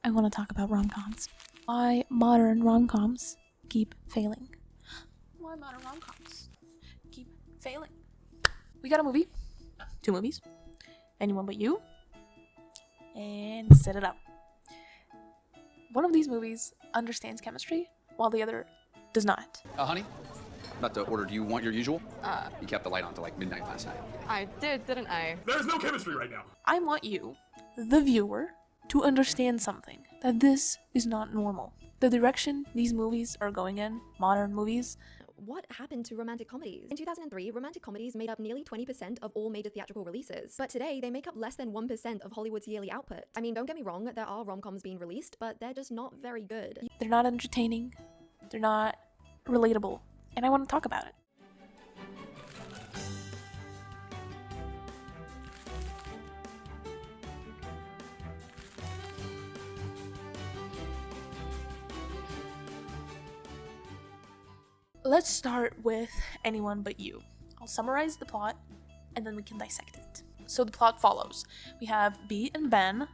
I want to talk about rom-coms. Why modern rom-coms keep failing. Why modern rom-coms keep failing. We got a movie, 2 movies, Anyone But You, and Set It Up. One of these movies understands chemistry, while the other does not. Honey, about to order. Do you want your usual? You kept the light on till like midnight last night. I did, didn't I? There's no chemistry right now. I want you, the viewer, to understand something, that this is not normal. The direction these movies are going in, modern movies, What happened to romantic comedies? In 2003, romantic comedies made up nearly 20% of all major theatrical releases. But today, they make up less than 1% of Hollywood's yearly output. I mean, don't get me wrong, there are rom-coms being released, but they're just not very good. they're not entertaining, they're not relatable, and I want to talk about it. Let's start with Anyone But You. I'll summarize the plot, and then we can dissect it. So the plot follows. We have B and Ben,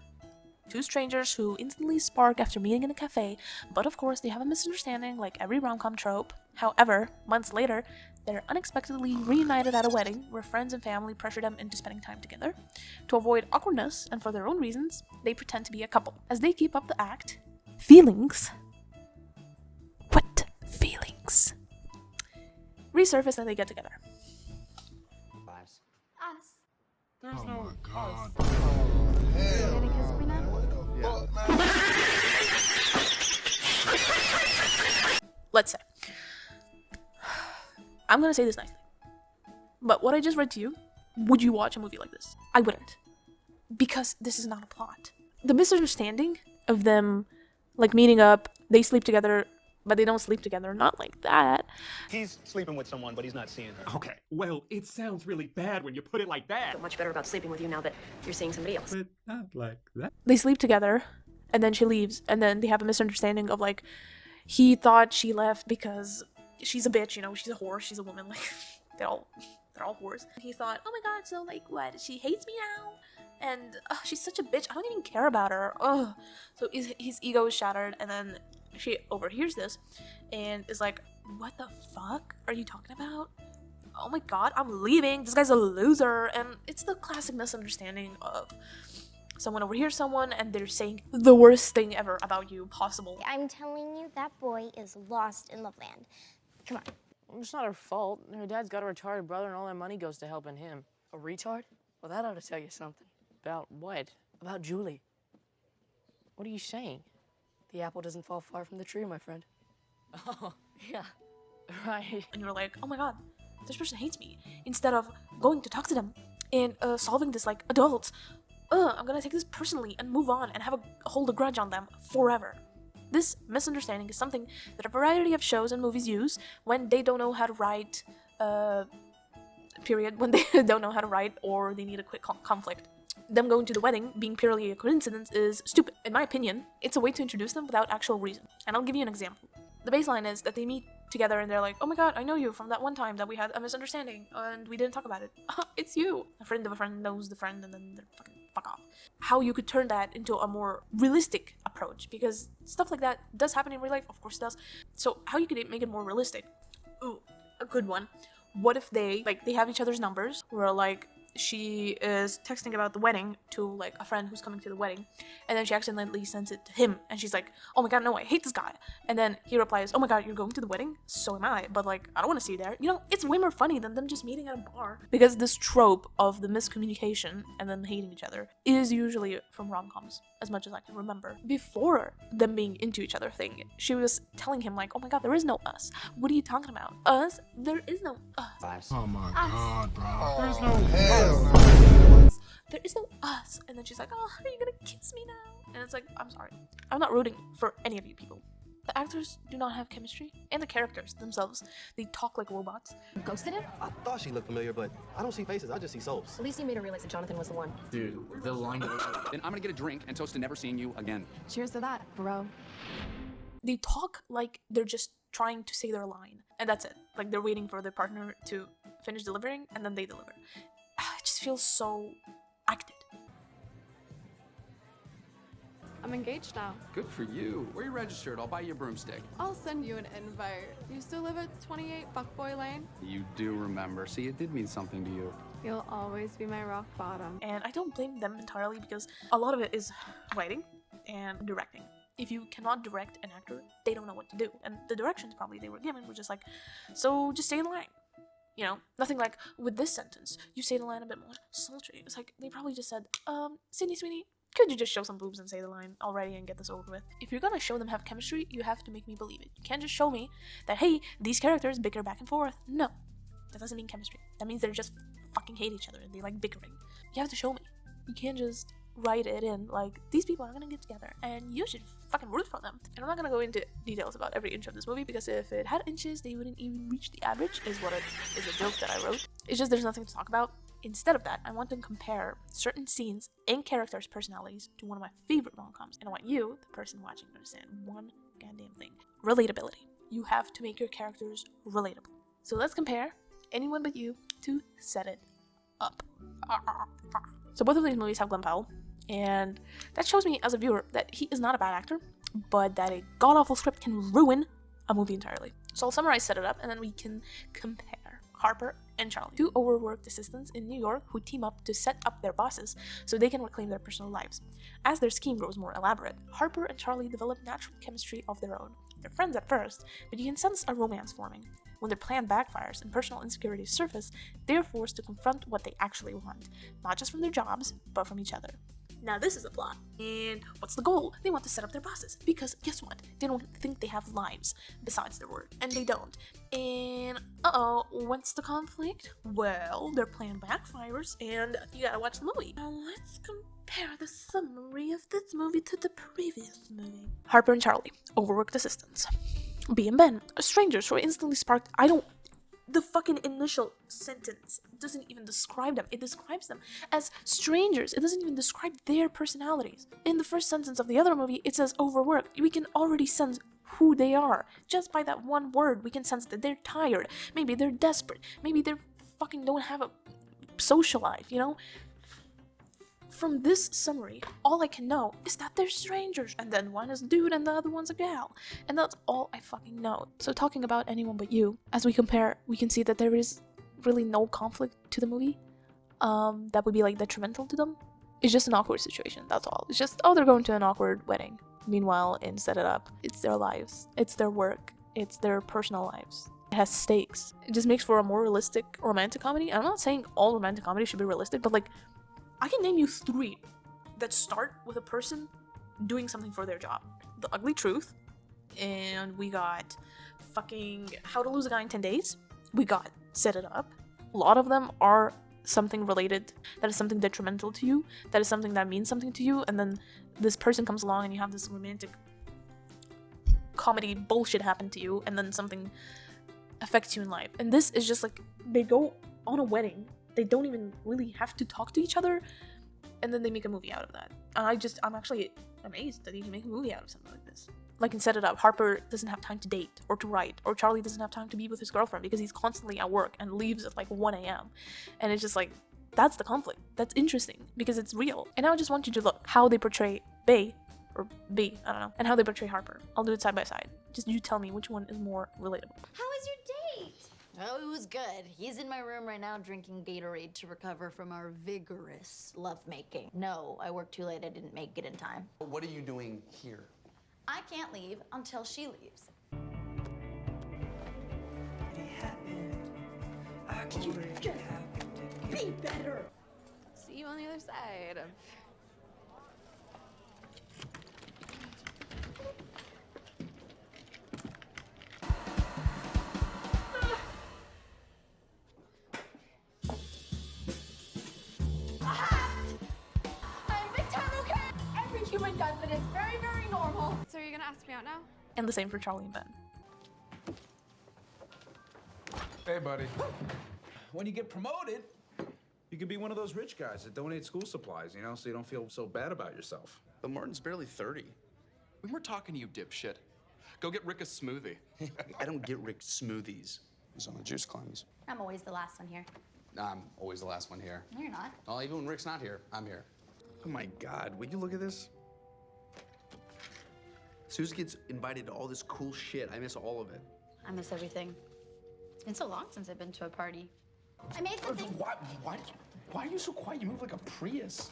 2 strangers who instantly spark after meeting in a cafe, but of course they have a misunderstanding like every rom-com trope. However, months later, they're unexpectedly reunited at a wedding where friends and family pressure them into spending time together. To avoid awkwardness, and for their own reasons, they pretend to be a couple. As they keep up the act, feelings... What feelings? Resurface and they get together. Lives. Us. There's no. My God. You gonna kiss me now? Let's say. I'm gonna say this nicely. But what I just read to you, would you watch a movie like this? I wouldn't. Because this is not a plot. The misunderstanding of them, like, meeting up, they sleep together, but they don't sleep together, not like that. He's sleeping with someone, but he's not seeing her. Okay, well, it sounds really bad when you put it like that. Much better about sleeping with you now that you're seeing somebody else. But not like that. They sleep together, and then she leaves, and then they have a misunderstanding of, like, he thought she left because she's a bitch, you know, she's a whore, she's a woman, like, they're all whores. He thought, oh my god, so, like, what, she hates me now? And she's such a bitch, I don't even care about her. Ugh. So his ego is shattered, and then she overhears this and is like, what the fuck are you talking about? Oh my god, I'm leaving, this guy's a loser. And it's the classic misunderstanding of someone overhears someone and they're saying the worst thing ever about you possible. I'm telling you, that boy is lost in Loveland. Come on. It's not her fault. Her dad's got a retarded brother and all that money goes to helping him. A retard? Well, that ought to tell you something. About what? About Julie. What are you saying? The apple doesn't fall far from the tree, my friend. Oh, yeah. Right. And you're like, oh my god, this person hates me. Instead of going to talk to them and solving this like adults, I'm gonna take this personally and move on and hold a grudge on them forever. This misunderstanding is something that a variety of shows and movies use when they don't know how to write, when they don't know how to write or they need a quick conflict. Them going to the wedding being purely a coincidence is stupid. In my opinion, it's a way to introduce them without actual reason. And I'll give you an example. The baseline is that they meet together and they're like, oh my god, I know you from that one time that we had a misunderstanding and we didn't talk about it. It's you. A friend of a friend knows the friend and then they're fucking fuck off. How you could turn that into a more realistic approach, because stuff like that does happen in real life, of course it does. So how you could make it more realistic? Ooh, a good one. What if they have each other's numbers, where like she is texting about the wedding to like a friend who's coming to the wedding, and then she accidentally sends it to him and she's like, oh my god, no, I hate this guy. And then he replies, oh my god, you're going to the wedding? So am I, but like I don't want to see you there. You know, it's way more funny than them just meeting at a bar, because this trope of the miscommunication and then hating each other is usually from rom-coms, as much as I can remember. Before them being into each other thing, she was telling him like, oh my god, there is no us. What are you talking about? Us? There is no us. Lives. Oh my God, bro. There's no. There is no us. And then she's like, oh, are you gonna kiss me now? And it's like, I'm sorry, I'm not rooting for any of you people. The actors do not have chemistry, and the characters themselves, they talk like robots. Ghosted him? I thought she looked familiar, but I don't see faces. I just see souls. At least you made her realize that Jonathan was the one. Dude, the line. Then I'm gonna get a drink and toast to never seeing you again. Cheers to that, bro. They talk like they're just trying to say their line, and that's it. Like they're waiting for their partner to finish delivering, and then they deliver. It just feels so acted. I'm I'm engaged now. Good for you. Where you registered? I'll buy you a broomstick. I'll send you an invite. You still live at 28 Fuckboy Lane? You do remember. See, it did mean something to you. You'll always be my rock bottom. And I don't blame them entirely because a lot of it is writing and directing. If you cannot direct an actor, they don't know what to do. And the directions probably they were given were just like, so just say the line. You know, nothing like, with this sentence, you say the line a bit more sultry. It's like, they probably just said, Sydney Sweeney, could you just show some boobs and say the line already and get this over with? If you're gonna show them have chemistry, you have to make me believe it. You can't just show me that, hey, these characters bicker back and forth. No, that doesn't mean chemistry. That means they're just fucking hate each other and they like bickering. You have to show me. You can't just write it in like, these people are gonna get together and you should fucking root for them. And I'm not gonna go into details about every inch of this movie because if it had inches, they wouldn't even reach the average, is a joke that I wrote. It's just there's nothing to talk about. Instead of that, I want to compare certain scenes and characters' personalities to one of my favorite rom-coms. And I want you, the person watching, to understand one goddamn thing. Relatability. You have to make your characters relatable. So let's compare Anyone But You to Set It Up. So both of these movies have Glenn Powell, and that shows me as a viewer that he is not a bad actor, but that a god-awful script can ruin a movie entirely. So I'll summarize Set It Up, and then we can compare Harper and Charlie, two overworked assistants in New York who team up to set up their bosses so they can reclaim their personal lives. As their scheme grows more elaborate, Harper and Charlie develop natural chemistry of their own. They're friends at first, but you can sense a romance forming. When their plan backfires and personal insecurities surface, they're forced to confront what they actually want, not just from their jobs, but from each other. Now this is a plot. And what's the goal? They want to set up their bosses, because guess what? They don't think they have lives besides their work, and they don't. And what's the conflict? Well, their plan backfires, and you gotta watch the movie. Now let's compare the summary of this movie to the previous movie. Harper and Charlie, overworked assistants. B and Ben, strangers who are instantly sparked. The fucking initial sentence doesn't even describe them. It describes them as strangers. It doesn't even describe their personalities. In the first sentence of the other movie, it says overworked. We can already sense who they are. Just by that one word, we can sense that they're tired. Maybe they're desperate. Maybe they're fucking don't have a social life, you know? From this summary, all I can know is that they're strangers, and then one is a dude and the other one's a gal, and that's all I fucking know. So talking about Anyone But You, as we compare, we can see that there is really no conflict to the movie that would be like detrimental to them. It's just an awkward situation, that's all. It's just, they're going to an awkward wedding. Meanwhile, in Set It Up, it's their lives, it's their work, it's their personal lives. It has stakes. It just makes for a more realistic romantic comedy. I'm not saying all romantic comedy should be realistic, but like, I can name you 3 that start with a person doing something for their job. The Ugly Truth, and we got fucking How to Lose a Guy in 10 Days. We got Set It Up. A lot of them are something related that is something detrimental to you, that is something that means something to you, and then this person comes along and you have this romantic comedy bullshit happen to you, and then something affects you in life. And this is just like, they go on a wedding. They don't even really have to talk to each other, and then they make a movie out of that. And I'm actually amazed that you can make a movie out of something like this. Like in Set It Up, Harper doesn't have time to date or to write, or Charlie doesn't have time to be with his girlfriend because he's constantly at work and leaves at like 1 a.m. And it's just like, that's the conflict. That's interesting because it's real. And now I just want you to look how they portray Bay, or B, I don't know, and how they portray Harper. I'll do it side by side. Just you tell me which one is more relatable. How was your date? Oh, it was good. He's in my room right now drinking Gatorade to recover from our vigorous lovemaking. No, I worked too late. I didn't make it in time. What are you doing here? I can't leave until she leaves. You just be better. See you on the other side. Human does, but it's very, very normal. So are you gonna ask me out now? And the same for Charlie and Ben. Hey, buddy. When you get promoted, you can be one of those rich guys that donate school supplies, you know, so you don't feel so bad about yourself. But Martin's barely 30. We were talking to you, dipshit. Go get Rick a smoothie. I don't get Rick smoothies. He's on the juice cleanse. I'm always the last one here. I'm always the last one here. No, you're not. Well, even when Rick's not here, I'm here. Oh my God, will you look at this? Suze gets invited to all this cool shit. I miss all of it. I miss everything. It's been so long since I've been to a party. I made something. Why are you so quiet? You move like a Prius.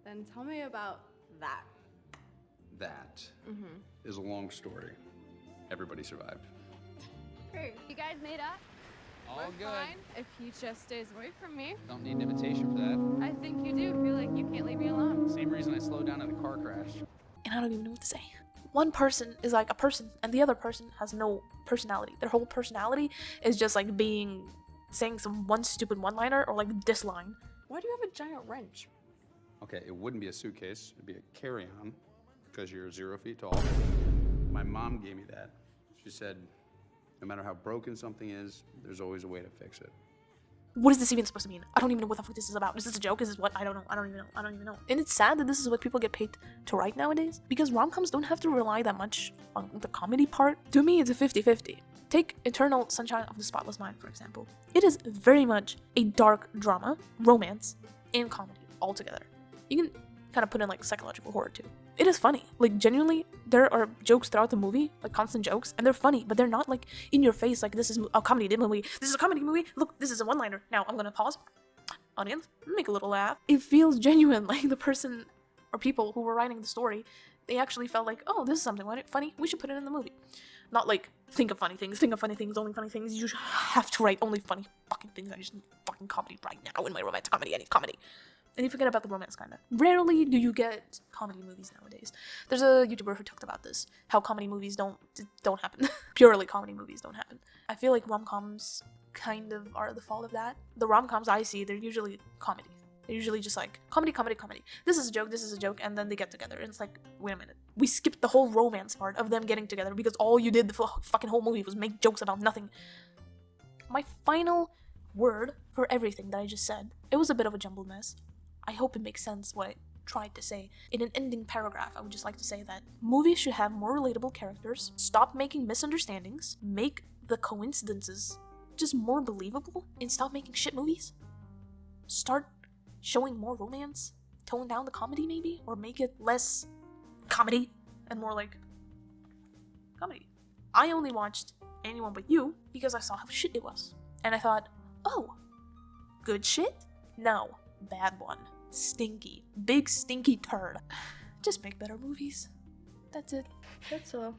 Then tell me about that. That is a long story. Everybody survived. Great. You guys made up? All We're good. fine if he just stays away from me. Don't need an invitation for that. I think you do. Feel like you can't leave me alone. Same reason I slowed down in a car crash. And I don't even know what to say. One person is like a person, and the other person has no personality. Their whole personality is just like saying some one stupid one-liner or like this line. Why do you have a giant wrench? Okay, it wouldn't be a suitcase. It'd be a carry-on because you're 0 feet tall. My mom gave me that. She said, no matter how broken something is, there's always a way to fix it. What is this even supposed to mean? I don't even know what the fuck this is about. Is this a joke? Is this what? I don't know. I don't even know. And it's sad that this is what people get paid to write nowadays, because rom-coms don't have to rely that much on the comedy part. To me, it's a 50-50. Take Eternal Sunshine of the Spotless Mind, for example. It is very much a dark drama, romance, and comedy all together. You can kind of put in like psychological horror too. It is funny. Like genuinely, there are jokes throughout the movie, like constant jokes, and they're funny, but they're not like in your face like this is a comedy movie. This is a comedy movie. Look, this is a one-liner. Now I'm gonna pause. Audience, make a little laugh. It feels genuine, like the person or people who were writing the story, they actually felt like, oh, this is something funny. We should put it in the movie. Not like think of funny things, only funny things. You have to write only funny fucking things. I just need fucking comedy right now in my romantic comedy. I need comedy. And you forget about the romance, kind of. Rarely do you get comedy movies nowadays. There's a YouTuber who talked about this, how comedy movies don't happen. Purely comedy movies don't happen. I feel like rom-coms kind of are the fault of that. The rom-coms I see, they're usually comedy. They're usually just like, comedy. This is a joke, and then they get together. And it's like, wait a minute. We skipped the whole romance part of them getting together because all you did the fucking whole movie was make jokes about nothing. My final word for everything that I just said, it was a bit of a jumbled mess. I hope it makes sense what I tried to say. In an ending paragraph, I would just like to say that movies should have more relatable characters, stop making misunderstandings, make the coincidences just more believable, and stop making shit movies. Start showing more romance, tone down the comedy maybe, or make it less comedy and more like comedy. I only watched Anyone But You because I saw how shit it was. And I thought, oh, good shit? No, bad one. Stinky. Big stinky turd. Just make better movies. That's it. That's all.